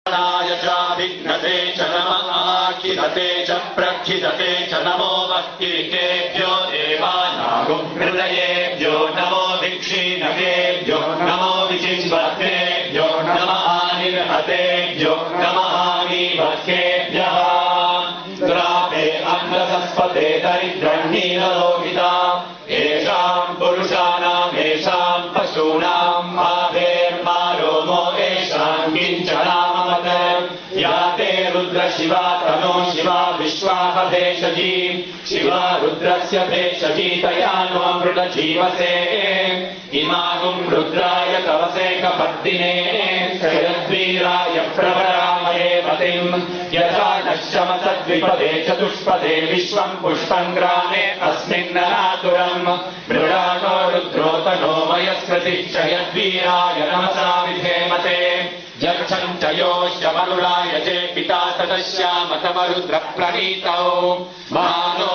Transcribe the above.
विघ्नते च नमः खिलते च प्रखिलते च नमो भक्तिकेभ्यो देवानागुहृदयेभ्यो नमो भिक्षीणकेभ्यो नमो विचिन्वद्भ्यो नमः निर्हतेभ्यो नमः मीवद्भ्यः द्रापे अम्लसस्पते दरिद्रह्णीनलोहिता येषाम् पुरुषाणाम् येषाम् पशूनाम् माभेर्मा रोमो येषाम् किञ्चनाममत या ते रुद्र शिवा तनो शिवा विश्वाभेषजी शिवा रुद्रस्य भेषजी तया नो मृतजीवसे इमागुम् रुद्राय तवसे कपद्दिने शयद्वीराय प्रवरामहे पतिम् यथा नश्यमसद्विपदे चतुष्पदे विश्वम् पुष्पम् ग्रामे अस्मिन्ननातुरम् मृडानो रुद्रोतनो वयस्कृतिः शयद्वीराय नमसा विधेमते यक्षम् च योऽश्यमरुणाय चे पिता तदश्यामतमरुद्रप्रणीतौ मानो